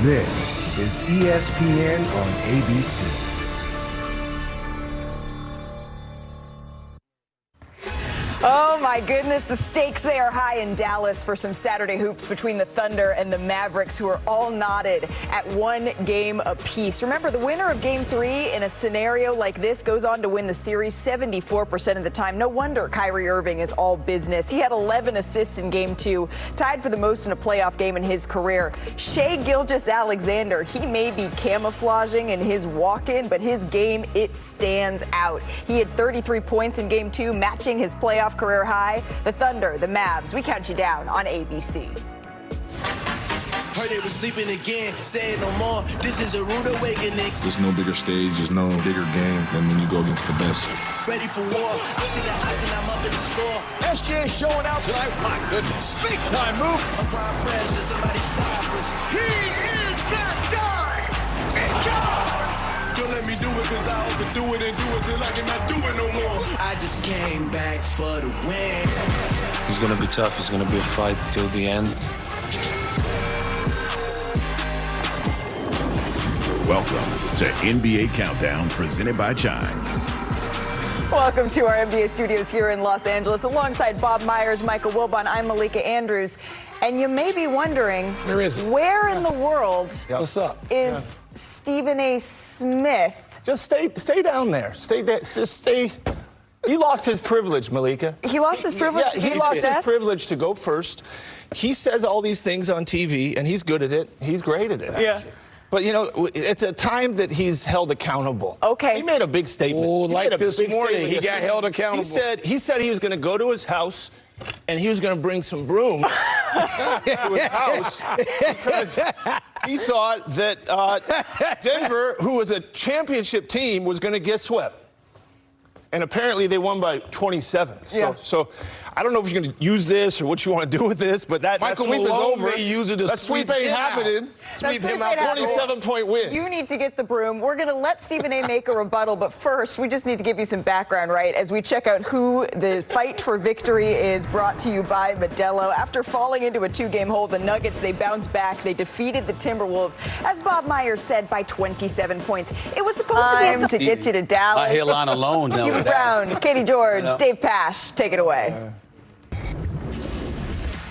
This is ESPN on ABC. Oh my goodness, the stakes they are high in Dallas for some Saturday hoops between the Thunder and the Mavericks, who are all knotted at 1 game apiece. Remember, the winner of Game 3 in a scenario like this goes on to win the series 74% of the time. No wonder Kyrie Irving is all business. He had 11 assists in Game 2, tied for the most in a playoff game in his career. Shai Gilgeous-Alexander, he may be camouflaging in his walk-in, but his game, it stands out. He had 33 points in Game 2, matching his playoff career high. The Thunder, the Mavs, we count you down on ABC. Heard they was sleeping again, staying no more. This is a rude awakening. There's no bigger stage, there's no bigger game than when you go against the best. Ready for war. I see the ice and I'm up in the score. SGA showing out tonight. My goodness. Big time move. Applying pressure, somebody stop us. He is that guy. It goes. Don't let me do it cause I overdo it and do it till I cannot do it no more. I just came back for the win. It's going to be tough. It's going to be a fight till the end. Welcome to NBA Countdown, presented by Chime. Welcome to our NBA studios here in Los Angeles. Alongside Bob Myers, Michael Wilbon, I'm Malika Andrews. And you may be wondering, where in the world What's up? is Stephen A. Smith? Just stay down there. Just stay. He lost his privilege, Malika. He lost his privilege? Yeah, he lost his privilege to go first. He says all these things on TV, and he's good at it. He's great at it. Yeah. But, you know, it's a time that he's held accountable. Okay. He made a big statement. Oh, He like made a this big morning, statement he got yesterday. held accountable. He said he was going to go to his house, and he was going to bring some broom to his house because he thought that Denver, who was a championship team, was going to get swept. And apparently they won by 27. So I don't know if you're going to use this or what you want to do with this, but that sweep is over. That sweep ain't happening. Sweep him out. 27-point win. You need to get the broom. We're going to let Stephen A. make a rebuttal, but first, we just need to give you some background, right? As we check out who the fight for victory is brought to you by Modelo. After falling into a 2-game hole, the Nuggets, they bounced back. They defeated the Timberwolves, as Bob Myers said, by 27 points. It was supposed to be to get you to Dallas. My hairline alone down Hugh with Brown, Katie George, Dave Pash, take it away.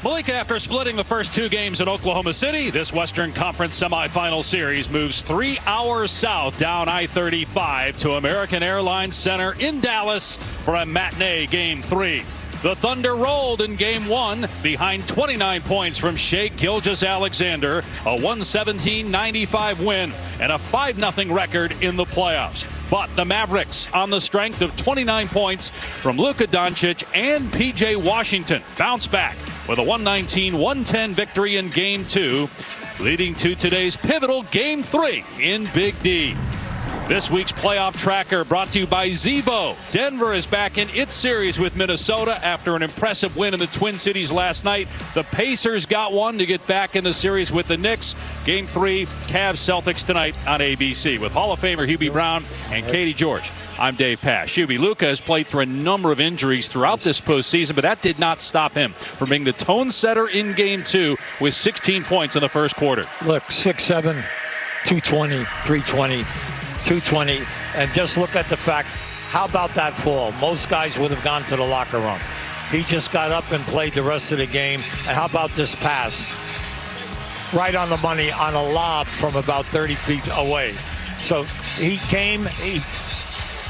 Malika, after splitting the first 2 games in Oklahoma City, this Western Conference semifinal series moves 3 hours south down I-35 to American Airlines Center in Dallas for a matinee Game 3. The Thunder rolled in Game 1 behind 29 points from Shai Gilgeous-Alexander, a 117-95 win, and a 5-0 record in the playoffs. But the Mavericks, on the strength of 29 points from Luka Doncic and P.J. Washington, bounce back with a 119-110 victory in Game 2, leading to today's pivotal Game 3 in Big D. This week's playoff tracker brought to you by Zevo. Denver is back in its series with Minnesota after an impressive win in the Twin Cities last night. The Pacers got one to get back in the series with the Knicks. Game 3, Cavs-Celtics tonight on ABC with Hall of Famer Hubie Brown and Katie George. I'm Dave Pash. Hubie, Luka has played through a number of injuries throughout this postseason, but that did not stop him from being the tone setter in Game 2 with 16 points in the first quarter. Look, 6'7", 220, 320. 220, and just look at the fact, how about that fall? Most guys would have gone to the locker room. He just got up and played the rest of the game. And how about this pass? Right on the money on a lob from about 30 feet away. So he came,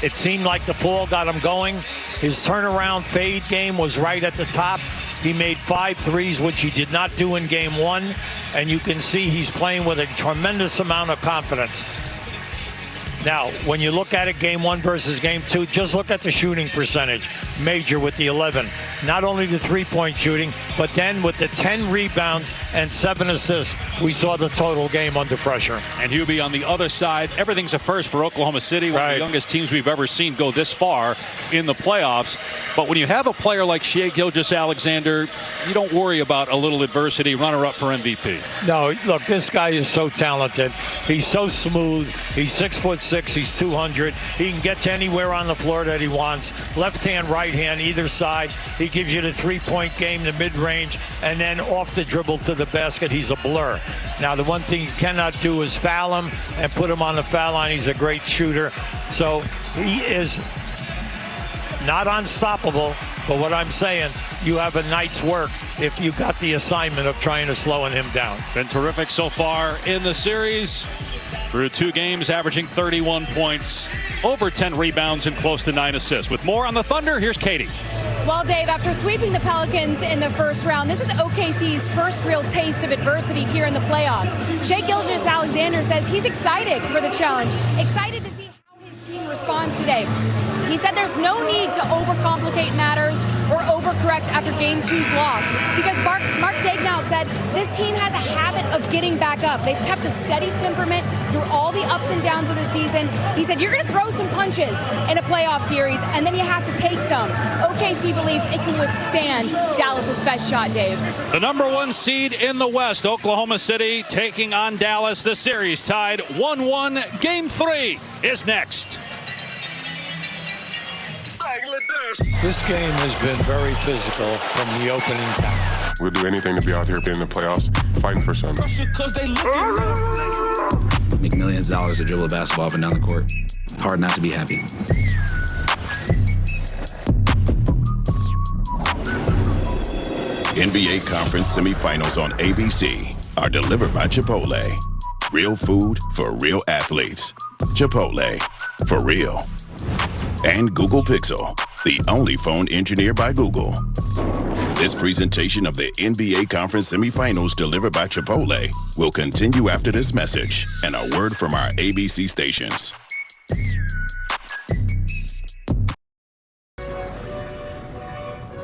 it seemed like the fall got him going. His turnaround fade game was right at the top. He made 5 threes, which he did not do in Game 1. And you can see he's playing with a tremendous amount of confidence. Now, when you look at it, Game 1 versus Game 2, just look at the shooting percentage. Major with the 11. Not only the three-point shooting, but then with the 10 rebounds and 7 assists, we saw the total game under pressure. And Hubie, on the other side, everything's a first for Oklahoma City, one of the youngest teams we've ever seen go this far in the playoffs. But when you have a player like Shai Gilgeous-Alexander, you don't worry about a little adversity, runner-up for MVP. No, look, this guy is so talented. He's so smooth. He's 6'6". 6'6", he's 200. He can get to anywhere on the floor that he wants. Left hand, right hand, either side. He gives you the three-point game, the mid-range, and then off the dribble to the basket. He's a blur. Now, the one thing you cannot do is foul him and put him on the foul line. He's a great shooter. So he is not unstoppable, but what I'm saying, you have a night's work if you got the assignment of trying to slow him down. Been terrific so far in the series. Through 2 games, averaging 31 points, over 10 rebounds, and close to 9 assists. With more on the Thunder, here's Katie. Well, Dave, after sweeping the Pelicans in the first round, this is OKC's first real taste of adversity here in the playoffs. Shai Gilgeous-Alexander says he's excited for the challenge, excited to see how his team responds today. He said there's no need to overcomplicate matters or overcorrect after Game 2's loss, because Mark Daigneault said this team has a habit of getting back up. They've kept a steady temperament through all the ups and downs of the season. He said you're going to throw some punches in a playoff series, and then you have to take some. OKC believes it can withstand Dallas's best shot, Dave. The number 1 seed in the West, Oklahoma City, taking on Dallas. The series tied 1-1. Game 3 is next. This game has been very physical from the opening tap. We'll do anything to be out here in the playoffs, fighting for something. Make millions of dollars to dribble a basketball up and down the court. It's hard not to be happy. NBA Conference semifinals on ABC are delivered by Chipotle. Real food for real athletes. Chipotle, for real. And Google Pixel, the only phone engineered by Google. This presentation of the NBA Conference semifinals delivered by Chipotle will continue after this message and a word from our ABC stations.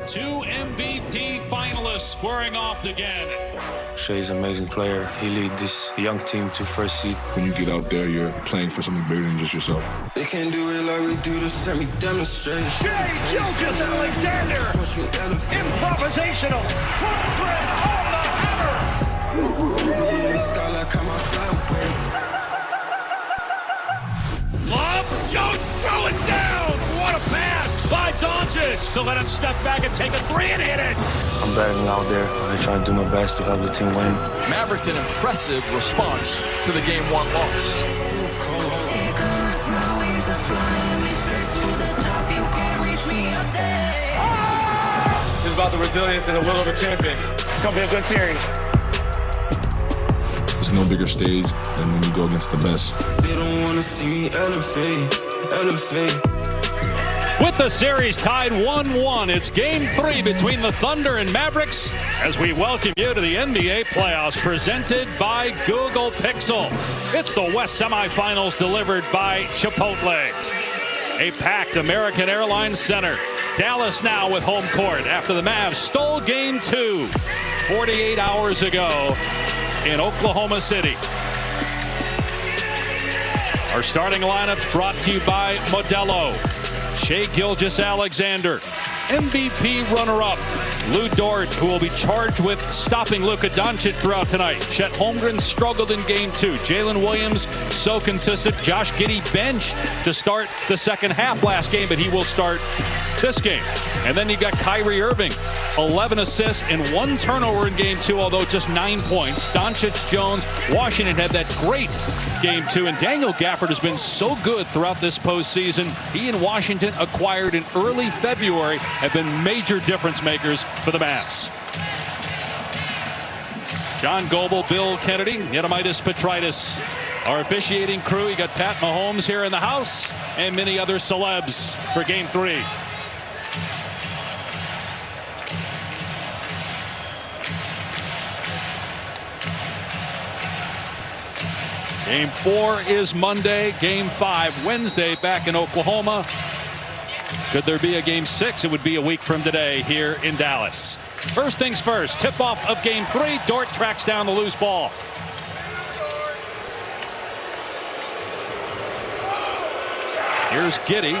Two MVP finalists squaring off again. Shai's an amazing player. He lead this young team to first seed. When you get out there, you're playing for something bigger than just yourself. They can't do it like we do this, let me demonstrate. Shai Gilgeous-Alexander, improvisational, footprint on the hammer. Lob, Jones, throw it down. What a pass by Doncic to let him step back and take a 3 and hit it. I'm battling out there. I try to do my best to help the team win. Mavericks an impressive response to the Game 1 loss. It's about the resilience and the will of a champion. It's going to be a good series. There's no bigger stage than when you go against the best. They don't want to see me elevate. With the series tied 1-1, it's Game 3 between the Thunder and Mavericks as we welcome you to the NBA playoffs presented by Google Pixel. It's the West semifinals delivered by Chipotle. A packed American Airlines Center. Dallas now with home court after the Mavs stole Game 2 48 hours ago in Oklahoma City. Our starting lineups brought to you by Modelo. Shai Gilgeous-Alexander, MVP runner-up. Lou Dort, who will be charged with stopping Luka Doncic throughout tonight. Chet Holmgren struggled in Game 2. Jalen Williams, so consistent. Josh Giddey benched to start the second half last game, but he will start this game. And then you got Kyrie Irving, 11 assists and 1 turnover in Game 2, although just 9 points. Doncic, Jones, Washington had that great Game 2, and Daniel Gafford has been so good throughout this postseason. He and Washington, acquired in early February, have been major difference makers for the Mavs. John Goble, Bill Kennedy, Yadamitis Petritis. Our officiating crew, you got Pat Mahomes here in the house and many other celebs for Game 3. Game 4 is Monday. Game 5 Wednesday back in Oklahoma. Should there be a Game 6, it would be a week from today here in Dallas. First things first, tip-off of Game 3. Dort tracks down the loose ball. Here's Giddey.